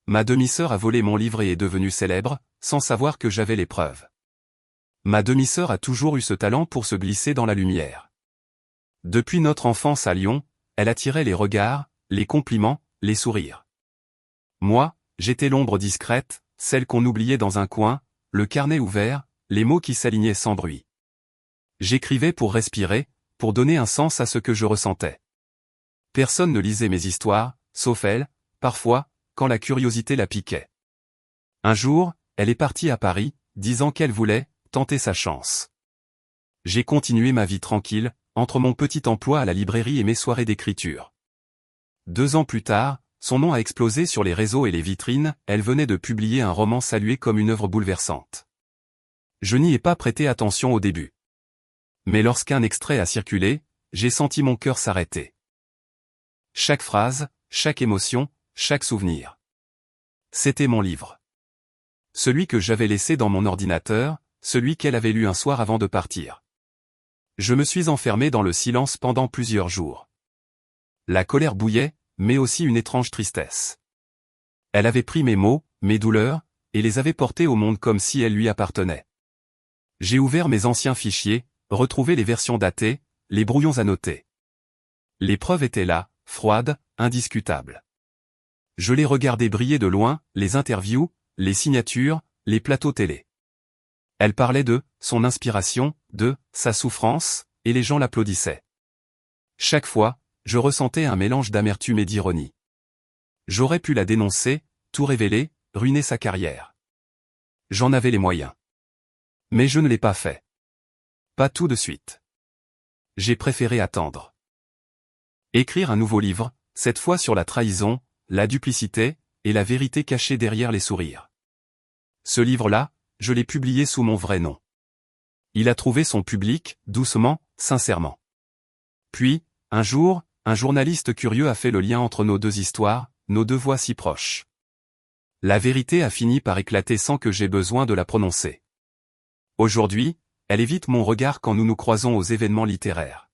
Ma demi-sœur a volé mon livre et est devenue célèbre, sans savoir que j'avais les preuves. Ma demi-sœur a toujours eu ce talent pour se glisser dans la lumière. Depuis notre enfance à Lyon, elle attirait les regards, les compliments, les sourires. Moi, j'étais l'ombre discrète, celle qu'on oubliait dans un coin, le carnet ouvert, les mots qui s'alignaient sans bruit. J'écrivais pour respirer, pour donner un sens à ce que je ressentais. Personne ne lisait mes histoires, sauf elle, parfois, quand la curiosité la piquait. Un jour, elle est partie à Paris, disant qu'elle voulait tenter sa chance. J'ai continué ma vie tranquille, entre mon petit emploi à la librairie et mes soirées d'écriture. 2 ans plus tard, son nom a explosé sur les réseaux et les vitrines, elle venait de publier un roman salué comme une œuvre bouleversante. Je n'y ai pas prêté attention au début. Mais lorsqu'un extrait a circulé, j'ai senti mon cœur s'arrêter. Chaque phrase, chaque émotion, chaque souvenir. C'était mon livre. Celui que j'avais laissé dans mon ordinateur, celui qu'elle avait lu un soir avant de partir. Je me suis enfermé dans le silence pendant plusieurs jours. La colère bouillait, mais aussi une étrange tristesse. Elle avait pris mes mots, mes douleurs, et les avait portés au monde comme si elles lui appartenaient. J'ai ouvert mes anciens fichiers, retrouvé les versions datées, les brouillons annotés. Les preuves étaient là, froides, indiscutables. Je les regardais briller de loin, les interviews, les signatures, les plateaux télé. Elle parlait de son inspiration, de sa souffrance, et les gens l'applaudissaient. Chaque fois, je ressentais un mélange d'amertume et d'ironie. J'aurais pu la dénoncer, tout révéler, ruiner sa carrière. J'en avais les moyens. Mais je ne l'ai pas fait. Pas tout de suite. J'ai préféré attendre. Écrire un nouveau livre, cette fois sur la trahison, la duplicité, et la vérité cachée derrière les sourires. Ce livre-là, je l'ai publié sous mon vrai nom. Il a trouvé son public, doucement, sincèrement. Puis, un jour, un journaliste curieux a fait le lien entre nos 2 histoires, nos 2 voix si proches. La vérité a fini par éclater sans que j'aie besoin de la prononcer. Aujourd'hui, elle évite mon regard quand nous nous croisons aux événements littéraires.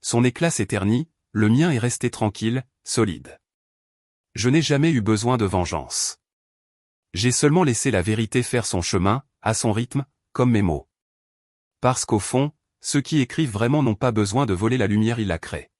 Son éclat s'éternit, le mien est resté tranquille, solide. Je n'ai jamais eu besoin de vengeance. J'ai seulement laissé la vérité faire son chemin, à son rythme, comme mes mots. Parce qu'au fond, ceux qui écrivent vraiment n'ont pas besoin de voler la lumière, ils la créent.